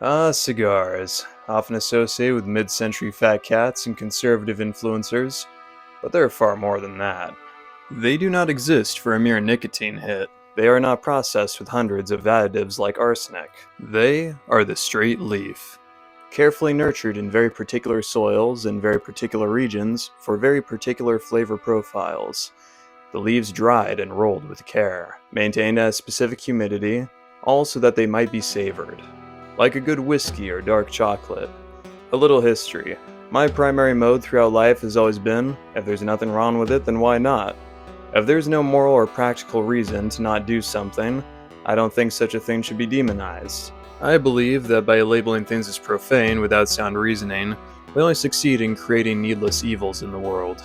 Cigars, often associated with mid-century fat cats and conservative influencers, but they're far more than that. They do not exist for a mere nicotine hit. They are not processed with hundreds of additives like arsenic. They are the straight leaf, carefully nurtured in very particular soils in very particular regions for very particular flavor profiles. The leaves dried and rolled with care, maintained at a specific humidity, all so that they might be savored. Like a good whiskey or dark chocolate. A little history. My primary mode throughout life has always been, if there's nothing wrong with it, then why not? If there's no moral or practical reason to not do something, I don't think such a thing should be demonized. I believe that by labeling things as profane without sound reasoning, we only succeed in creating needless evils in the world.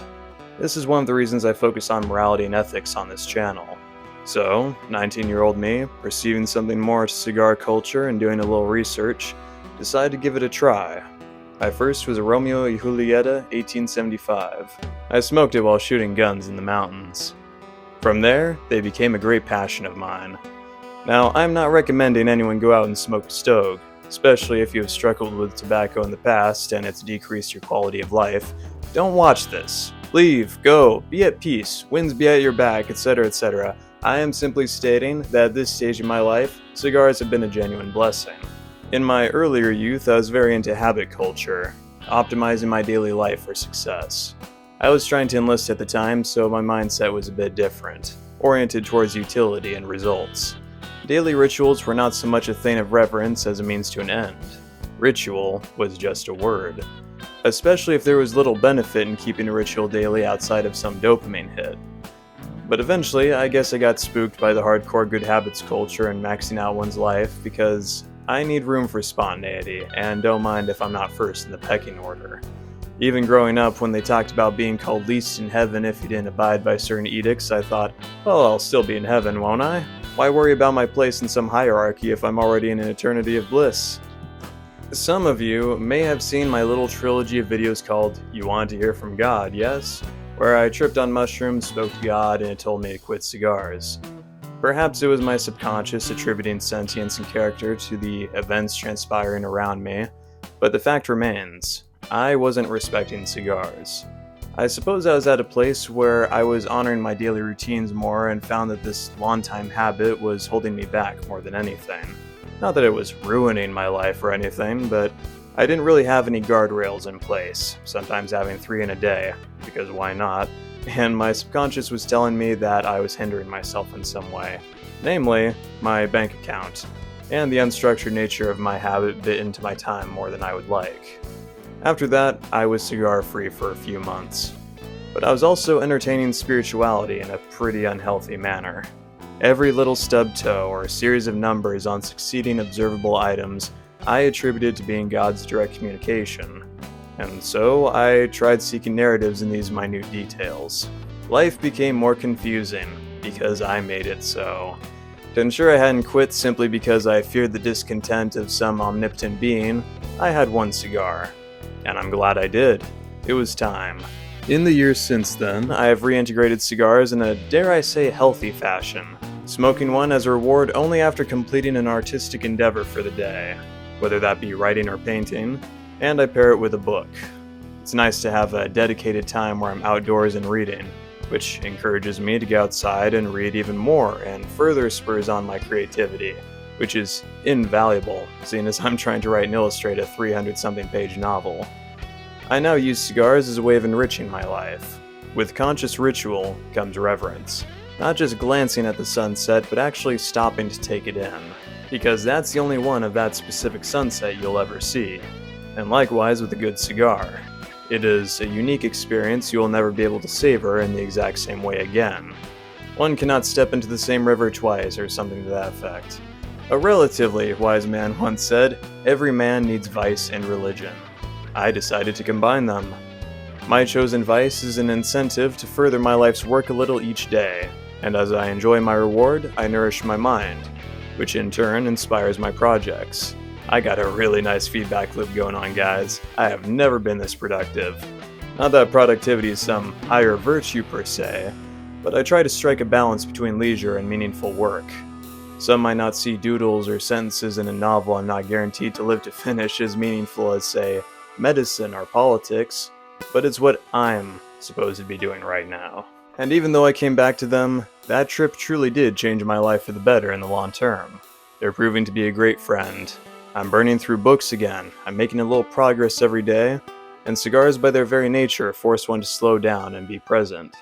This is one of the reasons I focus on morality and ethics on this channel. So, 19-year-old me, perceiving something more to cigar culture and doing a little research, decided to give it a try. My first was a Romeo y Julieta 1875. I smoked it while shooting guns in the mountains. From there, they became a great passion of mine. Now, I'm not recommending anyone go out and smoke a stogue, especially if you have struggled with tobacco in the past and it's decreased your quality of life. Don't watch this. Leave, go, be at peace, winds be at your back, etc., etc. I am simply stating that at this stage in my life, cigars have been a genuine blessing. In my earlier youth, I was very into habit culture, optimizing my daily life for success. I was trying to enlist at the time, so my mindset was a bit different, oriented towards utility and results. Daily rituals were not so much a thing of reverence as a means to an end. Ritual was just a word, especially if there was little benefit in keeping a ritual daily outside of some dopamine hit. But eventually, I guess I got spooked by the hardcore good habits culture and maxing out one's life because I need room for spontaneity and don't mind if I'm not first in the pecking order. Even growing up, when they talked about being called least in heaven if you didn't abide by certain edicts, I thought, well, I'll still be in heaven, won't I? Why worry about my place in some hierarchy if I'm already in an eternity of bliss? Some of you may have seen my little trilogy of videos called You Want to Hear from God, yes? Where I tripped on mushrooms, spoke to God, and it told me to quit cigars. Perhaps it was my subconscious attributing sentience and character to the events transpiring around me, but the fact remains, I wasn't respecting cigars. I suppose I was at a place where I was honoring my daily routines more and found that this long-time habit was holding me back more than anything. Not that it was ruining my life or anything, but I didn't really have any guardrails in place, sometimes having 3 in a day, because why not? And my subconscious was telling me that I was hindering myself in some way, namely, my bank account, and the unstructured nature of my habit bit into my time more than I would like. After that, I was cigar-free for a few months. But I was also entertaining spirituality in a pretty unhealthy manner. Every little stub toe or series of numbers on succeeding observable items I attributed to being God's direct communication. And so I tried seeking narratives in these minute details. Life became more confusing because I made it so. To ensure I hadn't quit simply because I feared the discontent of some omnipotent being, I had one cigar. And I'm glad I did. It was time. In the years since then, I have reintegrated cigars in a, dare I say, healthy fashion, smoking one as a reward only after completing an artistic endeavor for the day, whether that be writing or painting, and I pair it with a book. It's nice to have a dedicated time where I'm outdoors and reading, which encourages me to get outside and read even more and further spurs on my creativity, which is invaluable, seeing as I'm trying to write and illustrate a 300-something page novel. I now use cigars as a way of enriching my life. With conscious ritual comes reverence. Not just glancing at the sunset, but actually stopping to take it in. Because that's the only one of that specific sunset you'll ever see. And likewise with a good cigar. It is a unique experience you will never be able to savor in the exact same way again. One cannot step into the same river twice or something to that effect. A relatively wise man once said, "Every man needs vice and religion." I decided to combine them. My chosen vice is an incentive to further my life's work a little each day, and as I enjoy my reward, I nourish my mind, which in turn inspires my projects. I got a really nice feedback loop going on, guys. I have never been this productive. Not that productivity is some higher virtue per se, but I try to strike a balance between leisure and meaningful work. Some might not see doodles or sentences in a novel I'm not guaranteed to live to finish as meaningful as, say, medicine or politics, but it's what I'm supposed to be doing right now. And even though I came back to them, that trip truly did change my life for the better in the long term. They're proving to be a great friend. I'm burning through books again, I'm making a little progress every day, and cigars by their very nature force one to slow down and be present.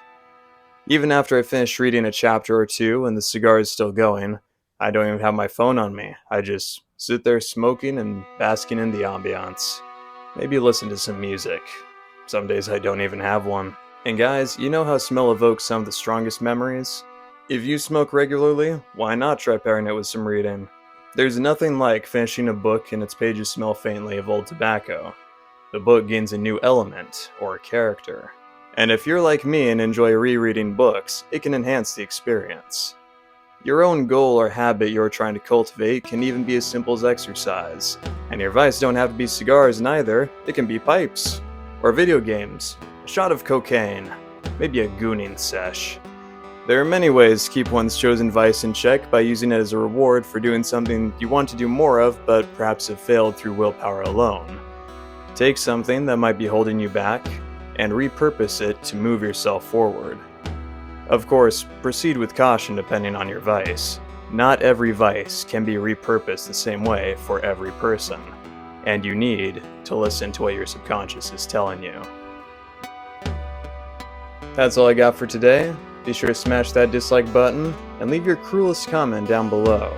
Even after I finish reading a chapter or two and the cigar is still going, I don't even have my phone on me. I just sit there smoking and basking in the ambiance. Maybe listen to some music. Some days I don't even have one. And guys, you know how smell evokes some of the strongest memories? If you smoke regularly, why not try pairing it with some reading? There's nothing like finishing a book and its pages smell faintly of old tobacco. The book gains a new element, or character. And if you're like me and enjoy rereading books, it can enhance the experience. Your own goal or habit you're trying to cultivate can even be as simple as exercise. And your vice don't have to be cigars neither, it can be pipes, or video games, a shot of cocaine, maybe a gooning sesh. There are many ways to keep one's chosen vice in check by using it as a reward for doing something you want to do more of but perhaps have failed through willpower alone. Take something that might be holding you back and repurpose it to move yourself forward. Of course, proceed with caution depending on your vice. Not every vice can be repurposed the same way for every person, and you need to listen to what your subconscious is telling you. That's all I got for today. Be sure to smash that dislike button and leave your cruelest comment down below.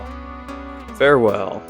Farewell.